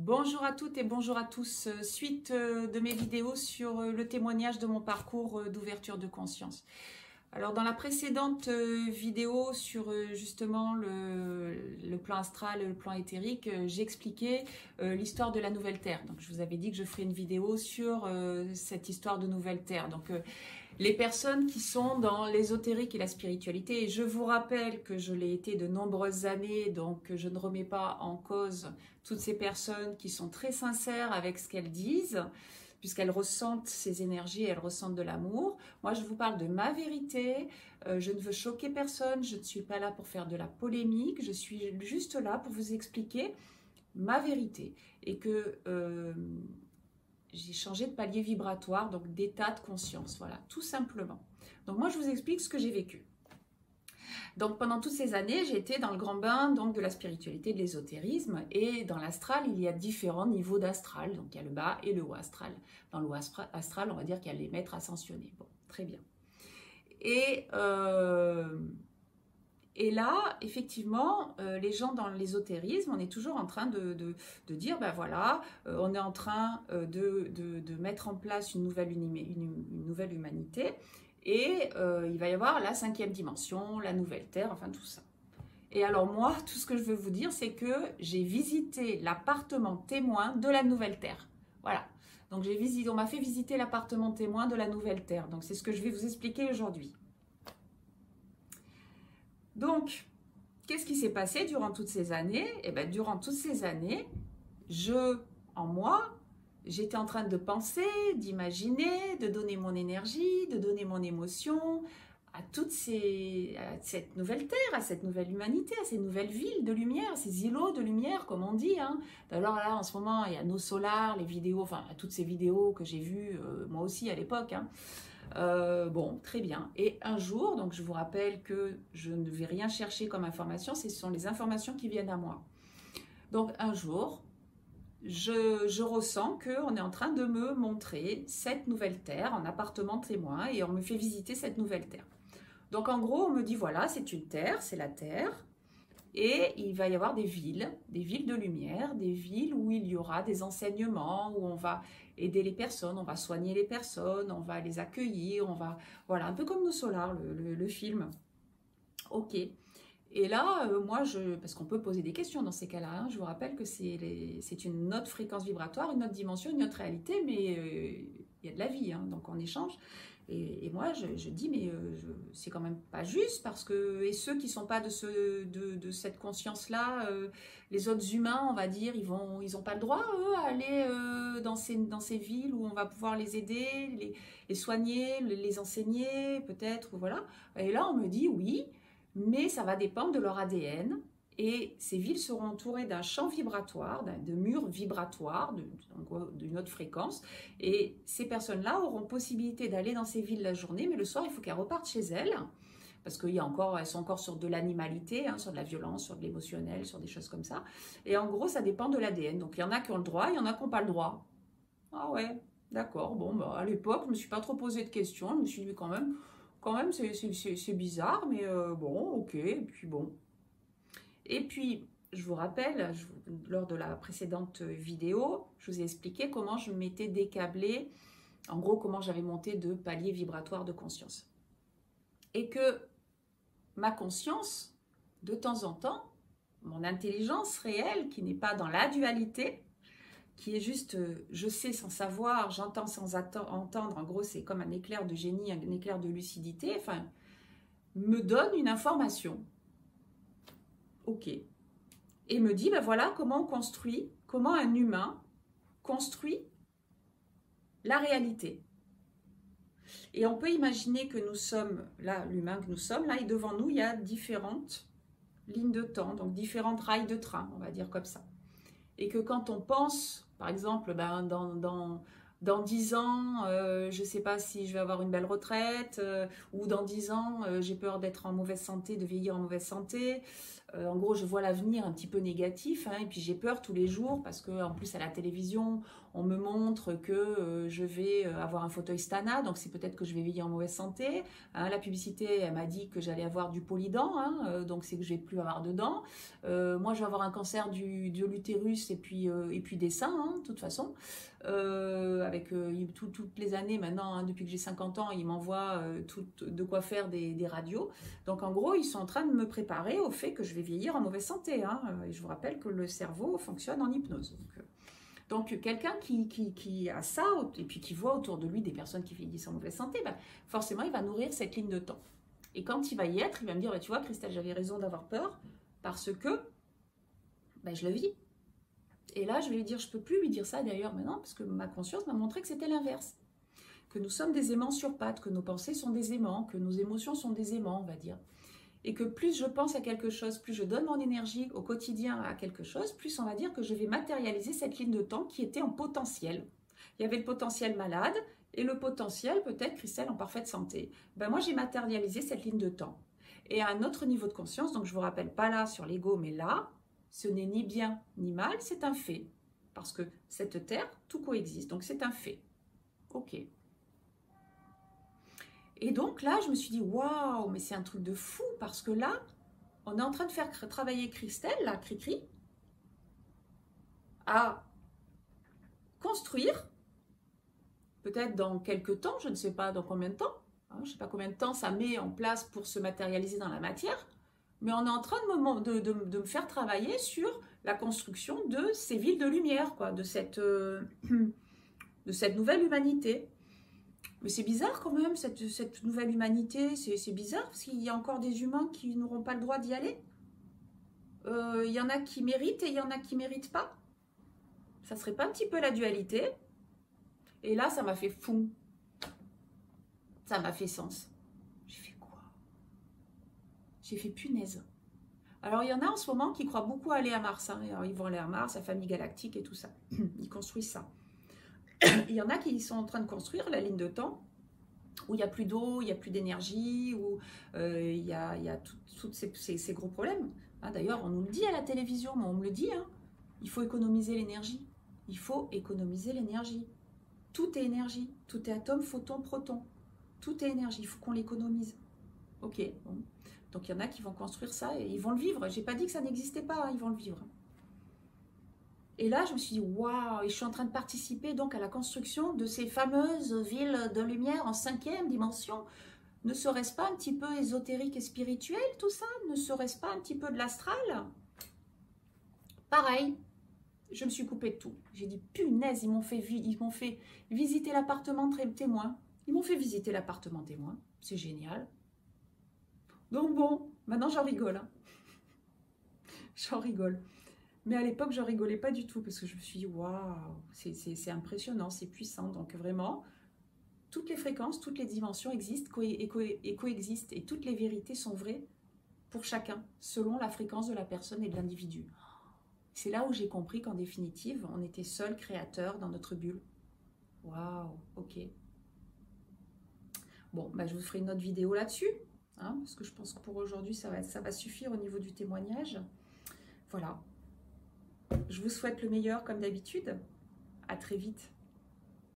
Bonjour à toutes et bonjour à tous. Suite de mes vidéos sur le témoignage de mon parcours d'ouverture de conscience. Alors dans la précédente vidéo sur justement le plan astral et le plan éthérique, j'ai expliqué l'histoire de la nouvelle Terre. Donc je vous avais dit que je ferai une vidéo sur cette histoire de nouvelle Terre. Donc les personnes qui sont dans l'ésotérique et la spiritualité, et je vous rappelle que je l'ai été de nombreuses années, donc je ne remets pas en cause toutes ces personnes qui sont très sincères avec ce qu'elles disent, puisqu'elles ressentent ces énergies, elles ressentent de l'amour. Moi, je vous parle de ma vérité, je ne veux choquer personne, je ne suis pas là pour faire de la polémique, je suis juste là pour vous expliquer ma vérité, et que j'ai changé de palier vibratoire, donc d'état de conscience, voilà, tout simplement. Donc moi, je vous explique ce que j'ai vécu. Donc pendant toutes ces années, j'ai été dans le grand bain donc, de la spiritualité, de l'ésotérisme, et dans l'astral, il y a différents niveaux d'astral, donc il y a le bas et le haut astral. Dans le haut astral, on va dire qu'il y a les maîtres ascensionnés. Bon, très bien. Et là, effectivement, les gens dans l'ésotérisme, on est toujours en train de dire, ben voilà, on est en train de mettre en place une nouvelle humanité, et il va y avoir la 5e dimension, la nouvelle Terre, enfin tout ça. Et alors moi, tout ce que je veux vous dire, c'est que j'ai visité l'appartement témoin de la nouvelle Terre. Voilà. Donc on m'a fait visiter l'appartement témoin de la nouvelle Terre. Donc c'est ce que je vais vous expliquer aujourd'hui. Donc, qu'est-ce qui s'est passé durant toutes ces années? Eh bien, durant toutes ces années, en moi, j'étais en train de penser, d'imaginer, de donner mon énergie, de donner mon émotion à cette nouvelle Terre, à cette nouvelle humanité, à ces nouvelles villes de lumière, ces îlots de lumière, comme on dit. Hein. Alors là, en ce moment, il y a nos solars, les vidéos, enfin, toutes ces vidéos que j'ai vues, moi aussi à l'époque, hein. Bon, très bien. Et un jour, donc je vous rappelle que je ne vais rien chercher comme information, ce sont les informations qui viennent à moi. Donc un jour, je ressens qu'on est en train de me montrer cette nouvelle Terre en appartement témoin, et on me fait visiter cette nouvelle Terre. Donc en gros, on me dit voilà, c'est une Terre, c'est la Terre. Et il va y avoir des villes de lumière, des villes où il y aura des enseignements, où on va aider les personnes, on va soigner les personnes, on va les accueillir, voilà, un peu comme nos solars, le film. Ok. Et là, moi, parce qu'on peut poser des questions dans ces cas-là, hein, je vous rappelle que c'est une autre fréquence vibratoire, une autre dimension, une autre réalité, mais il y a de la vie, hein, donc on échange. Et moi, je dis, mais c'est quand même pas juste, parce que, et ceux qui sont pas de cette conscience-là, les autres humains, on va dire, ils ont pas le droit, eux, à aller dans ces villes où on va pouvoir les aider, les soigner, les enseigner, peut-être, voilà. Et là, on me dit, oui, mais ça va dépendre de leur ADN. Et ces villes seront entourées d'un champ vibratoire, de murs vibratoires, d'une autre fréquence. Et ces personnes-là auront possibilité d'aller dans ces villes la journée, mais le soir, il faut qu'elles repartent chez elles, parce qu'elles sont encore sur de l'animalité, hein, sur de la violence, sur de l'émotionnel, sur des choses comme ça. Et en gros, ça dépend de l'ADN. Donc il y en a qui ont le droit, il y en a qui n'ont pas le droit. Ah ouais, d'accord. Bon, bah, à l'époque, je ne me suis pas trop posé de questions. Je me suis dit, quand même c'est bizarre, mais bon, ok, et puis bon. Et puis, je vous rappelle, lors de la précédente vidéo, je vous ai expliqué comment je m'étais décâblée, en gros, comment j'avais monté de paliers vibratoires de conscience. Et que ma conscience, de temps en temps, mon intelligence réelle, qui n'est pas dans la dualité, qui est juste, je sais sans savoir, j'entends sans entendre, en gros, c'est comme un éclair de génie, un éclair de lucidité, enfin, me donne une information. Ok. Et me dit, ben voilà comment comment un humain construit la réalité. Et on peut imaginer que nous sommes, là, l'humain que nous sommes, là, et devant nous, il y a différentes lignes de temps, donc différentes rails de train, on va dire comme ça. Et que quand on pense, par exemple, ben, dans 10 ans, je ne sais pas si je vais avoir une belle retraite, ou dans 10 ans, j'ai peur d'être en mauvaise santé, de vieillir en mauvaise santé, En gros, je vois l'avenir un petit peu négatif, hein, et puis j'ai peur tous les jours parce que en plus à la télévision, on me montre que je vais avoir un fauteuil Stana, donc c'est peut-être que je vais vieillir en mauvaise santé. Hein, la publicité, elle m'a dit que j'allais avoir du polydent, hein, donc c'est que je vais plus avoir de dents. Moi, je vais avoir un cancer de l'utérus et puis des seins, hein, de toute façon. Avec toutes les années maintenant, hein, depuis que j'ai 50 ans, ils m'envoient de quoi faire des radios. Donc en gros, ils sont en train de me préparer au fait que je vais vieillir en mauvaise santé. Hein. Et je vous rappelle que le cerveau fonctionne en hypnose. Donc quelqu'un qui a ça, et puis qui voit autour de lui des personnes qui vieillissent en mauvaise santé, ben, forcément, il va nourrir cette ligne de temps. Et quand il va y être, il va me dire, ben, tu vois, Christelle, j'avais raison d'avoir peur, parce que ben, je le vis. Et là, je vais lui dire, je ne peux plus lui dire ça d'ailleurs maintenant, parce que ma conscience m'a montré que c'était l'inverse. Que nous sommes des aimants sur pattes, que nos pensées sont des aimants, que nos émotions sont des aimants, on va dire. Et que plus je pense à quelque chose, plus je donne mon énergie au quotidien à quelque chose, plus on va dire que je vais matérialiser cette ligne de temps qui était en potentiel. Il y avait le potentiel malade et le potentiel peut-être Christelle en parfaite santé. Ben moi j'ai matérialisé cette ligne de temps. Et à un autre niveau de conscience, donc je ne vous rappelle pas là sur l'ego, mais là, ce n'est ni bien ni mal, c'est un fait. Parce que cette terre, tout coexiste, donc c'est un fait. Ok. Et donc là, je me suis dit, waouh, mais c'est un truc de fou, parce que là, on est en train de faire travailler Christelle, là, Cricri, à construire, peut-être dans quelques temps, je ne sais pas dans combien de temps, hein, je ne sais pas combien de temps ça met en place pour se matérialiser dans la matière, mais on est en train de me faire travailler sur la construction de ces villes de lumière, quoi, de cette nouvelle humanité. Mais c'est bizarre quand même, cette nouvelle humanité, c'est bizarre, parce qu'il y a encore des humains qui n'auront pas le droit d'y aller. Il y en a qui méritent et il y en a qui ne méritent pas. Ça serait pas un petit peu la dualité? Et là, ça m'a fait fou. Ça m'a fait sens. J'ai fait quoi? J'ai fait punaise. Alors, il y en a en ce moment qui croient beaucoup aller à Mars. Hein. Alors, ils vont aller à Mars, la famille galactique et tout ça. Ils construisent ça. Il y en a qui sont en train de construire la ligne de temps où il n'y a plus d'eau, il n'y a plus d'énergie, où il y a tous ces gros problèmes. Hein, d'ailleurs, on nous le dit à la télévision, mais on me le dit, hein, il faut économiser l'énergie. Il faut économiser l'énergie. Tout est énergie, tout est atome, photon, proton. Tout est énergie, il faut qu'on l'économise. Ok, bon. Donc il y en a qui vont construire ça et ils vont le vivre. J'ai pas dit que ça n'existait pas, hein, ils vont le vivre. Et là, je me suis dit, waouh, et je suis en train de participer donc à la construction de ces fameuses villes de lumière en 5e dimension. Ne serait-ce pas un petit peu ésotérique et spirituel tout ça? Ne serait-ce pas un petit peu de l'astral? Pareil, je me suis coupée de tout. J'ai dit, punaise, ils m'ont fait visiter l'appartement témoin. Ils m'ont fait visiter l'appartement témoin. C'est génial. Donc bon, maintenant j'en rigole. Hein. J'en rigole. Mais à l'époque, je rigolais pas du tout parce que je me suis dit, waouh, c'est impressionnant, c'est puissant. Donc vraiment, toutes les fréquences, toutes les dimensions existent et coexistent. Et toutes les vérités sont vraies pour chacun, selon la fréquence de la personne et de l'individu. C'est là où j'ai compris qu'en définitive, on était seul créateur dans notre bulle. Waouh, ok. Bon, bah, je vous ferai une autre vidéo là-dessus, hein, parce que je pense que pour aujourd'hui, ça va suffire au niveau du témoignage. Voilà. Je vous souhaite le meilleur comme d'habitude. À très vite.